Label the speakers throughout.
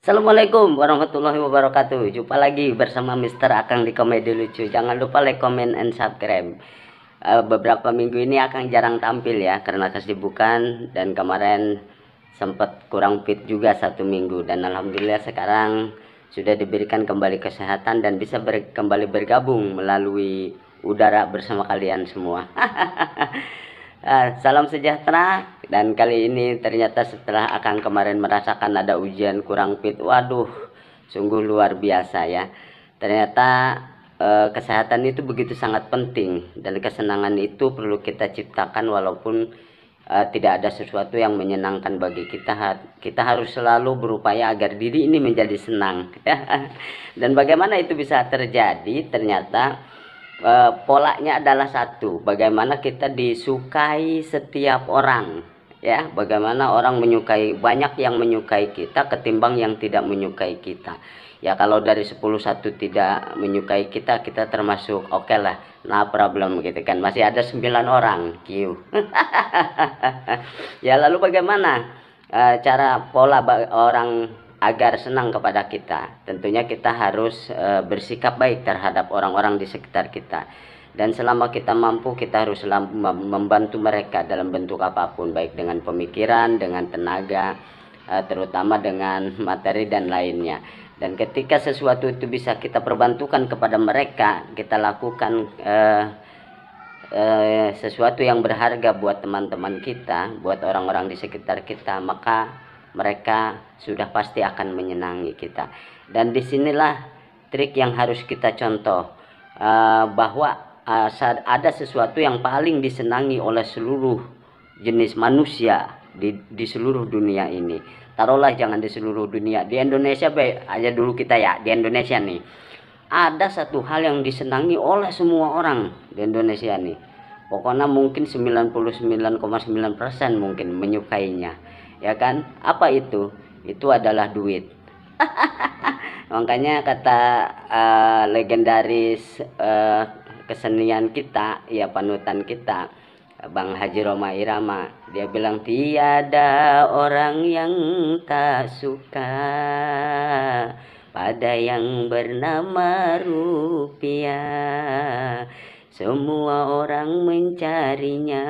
Speaker 1: Assalamualaikum warahmatullahi wabarakatuh. Jumpa lagi bersama Mister Akang di Komedi Lucu. Jangan lupa like, comment, and subscribe. Beberapa minggu ini Akang jarang tampil ya karena kesibukan, dan kemarin sempat kurang fit juga 1 minggu, dan alhamdulillah sekarang sudah diberikan kembali kesehatan dan bisa kembali bergabung melalui udara bersama kalian semua. Salam sejahtera. Dan kali ini ternyata setelah Akang kemarin merasakan ada ujian kurang fit, waduh, sungguh luar biasa ya. Ternyata kesehatan itu begitu sangat penting, dan kesenangan itu perlu kita ciptakan walaupun tidak ada sesuatu yang menyenangkan bagi kita. Kita harus selalu berupaya agar diri ini menjadi senang. Dan bagaimana itu bisa terjadi? Ternyata polanya adalah satu, bagaimana kita disukai setiap orang ya, bagaimana orang menyukai, banyak yang menyukai kita ketimbang yang tidak menyukai kita ya. Kalau dari 10 satu tidak menyukai kita, kita termasuk oke lah, nah problem gitu kan, masih ada 9 orang Q. Ya, lalu bagaimana cara pola orang agar senang kepada kita? Tentunya kita harus bersikap baik terhadap orang-orang di sekitar kita, dan selama kita mampu, kita harus membantu mereka dalam bentuk apapun, baik dengan pemikiran, dengan tenaga, terutama dengan materi dan lainnya. Dan ketika sesuatu itu bisa kita perbantukan kepada mereka, kita lakukan sesuatu yang berharga buat teman-teman kita, buat orang-orang di sekitar kita, maka mereka sudah pasti akan menyenangi kita. Dan disinilah trik yang harus kita contoh, bahwa ada sesuatu yang paling disenangi oleh seluruh jenis manusia di seluruh dunia ini. Taruhlah jangan di seluruh dunia, di Indonesia aja dulu kita ya. Di Indonesia nih ada satu hal yang disenangi oleh semua orang di Indonesia nih. Pokoknya mungkin 99,9% mungkin menyukainya, ya kan? Apa itu? Itu adalah duit. Makanya kata legendaris kesenian kita ya, panutan kita, Bang Haji Rhoma Irama, dia bilang tiada orang yang tak suka pada yang bernama rupiah. Semua orang mencarinya,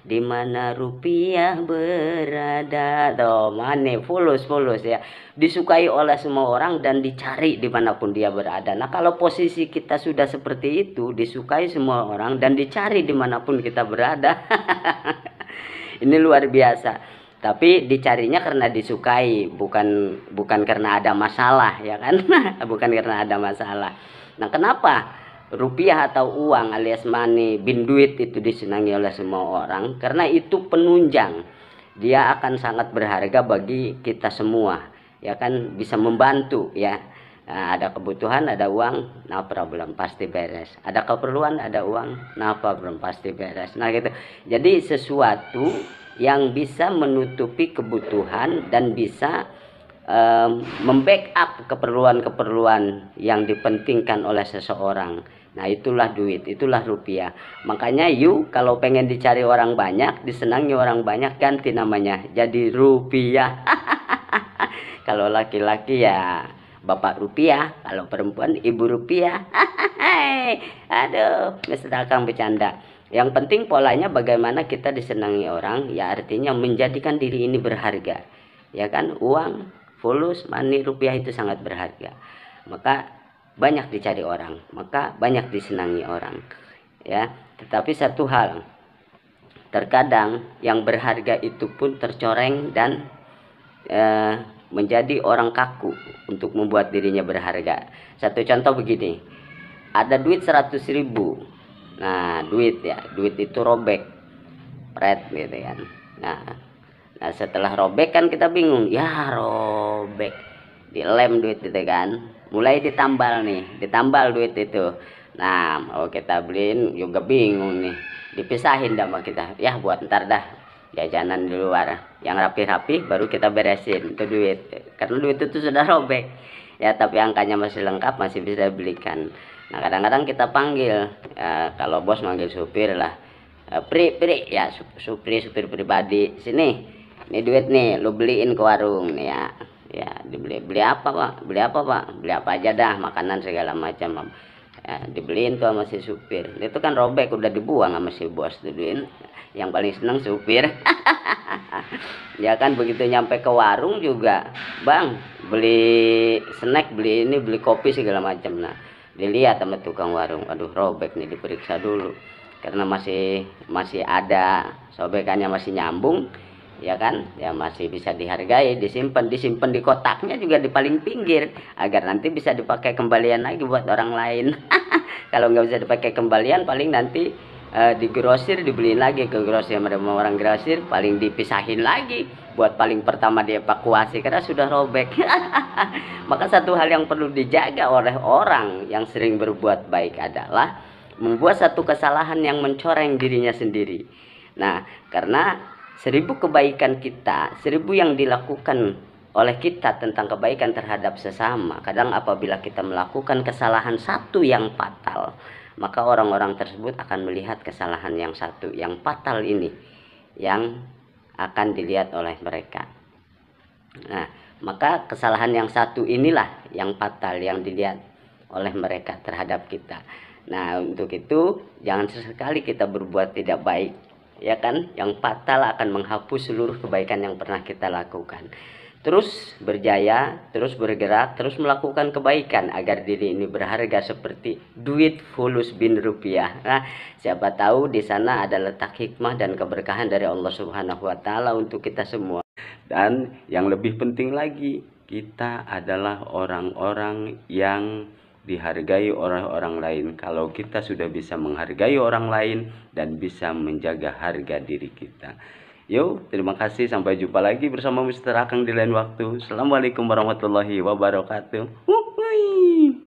Speaker 1: di mana rupiah berada. Tuh, mana fulus ya. Disukai oleh semua orang dan dicari dimanapun dia berada. Nah, kalau posisi kita sudah seperti itu, disukai semua orang dan dicari dimanapun kita berada, ini luar biasa. Tapi dicarinya karena disukai, bukan karena ada masalah, ya kan? Bukan karena ada masalah. Nah, kenapa rupiah atau uang alias money, bin duit itu disenangi oleh semua orang? Karena itu penunjang, dia akan sangat berharga bagi kita semua, ya kan? Bisa membantu ya. Nah, ada kebutuhan, ada uang, no problem, pasti beres. Ada keperluan, ada uang, no problem, pasti beres. Nah gitu. Jadi sesuatu yang bisa menutupi kebutuhan dan bisa membackup keperluan-keperluan yang dipentingkan oleh seseorang. Nah, itulah duit, itulah rupiah. Makanya kalau pengen dicari orang banyak, disenangi orang banyak, ganti namanya jadi rupiah. Kalau laki-laki ya Bapak Rupiah, kalau perempuan Ibu Rupiah. Aduh, Akang bercanda. Yang penting polanya bagaimana kita disenangi orang, ya artinya menjadikan diri ini berharga. Ya kan, uang, fulus, money, rupiah itu sangat berharga. Maka banyak dicari orang, maka banyak disenangi orang. Ya, tetapi satu hal, terkadang yang berharga itu pun tercoreng dan menjadi orang kaku untuk membuat dirinya berharga. Satu contoh begini, ada duit 100.000. Nah, duit itu robek, pret gitu kan. Nah, setelah robek kan kita bingung, ya robek, dilem duit itu kan, mulai ditambal duit itu. Nah, mau kita beliin juga bingung nih, dipisahin sama kita, ya buat ntar dah, jajanan di luar yang rapi-rapi baru kita beresin itu duit, karena duit itu sudah robek ya, tapi angkanya masih lengkap, masih bisa belikan. Nah, kadang-kadang kita panggil ya, kalau bos manggil supir lah, pri ya, supir pribadi, sini, ini duit nih, lu beliin ke warung nih ya. Ya, beli apa Pak, beli apa Pak, beli apa aja dah, makanan segala macam. Ya, dibeliin tuh sama si supir. Itu kan robek udah dibuang sama si bos tuh duit. Yang paling seneng supir. Ya kan begitu nyampe ke warung juga, Bang, beli snack, beli ini, beli kopi segala macam. Nah, dilihat sama tukang warung, aduh robek nih, diperiksa dulu. Karena masih ada sobekannya, masih nyambung, ya kan? Ya masih bisa dihargai, disimpan di kotaknya juga di paling pinggir agar nanti bisa dipakai kembalian lagi buat orang lain. Kalau nggak bisa dipakai kembalian, paling nanti di grosir dibeliin lagi ke grosir sama orang grosir, paling dipisahin lagi buat paling pertama dievakuasi karena sudah robek. Maka satu hal yang perlu dijaga oleh orang yang sering berbuat baik adalah membuat satu kesalahan yang mencoreng dirinya sendiri. Nah, karena 1000 kebaikan kita, 1000 yang dilakukan oleh kita tentang kebaikan terhadap sesama, kadang apabila kita melakukan kesalahan satu yang fatal, maka orang-orang tersebut akan melihat kesalahan yang satu yang fatal ini yang akan dilihat oleh mereka. Nah, maka kesalahan yang satu inilah yang fatal yang dilihat oleh mereka terhadap kita. Nah, untuk itu jangan sesekali kita berbuat tidak baik, ya kan? Yang fatal akan menghapus seluruh kebaikan yang pernah kita lakukan. Terus berjaya, terus bergerak, terus melakukan kebaikan agar diri ini berharga seperti duit fulus bin rupiah. Nah, siapa tahu di sana ada letak hikmah dan keberkahan dari Allah Subhanahu wa taala untuk kita semua. Dan yang lebih penting lagi, kita adalah orang-orang yang dihargai oleh orang lain. Kalau kita sudah bisa menghargai orang lain dan bisa menjaga harga diri kita. Yo, terima kasih. Sampai jumpa lagi bersama Mr. Akang di lain waktu. Assalamualaikum warahmatullahi wabarakatuh.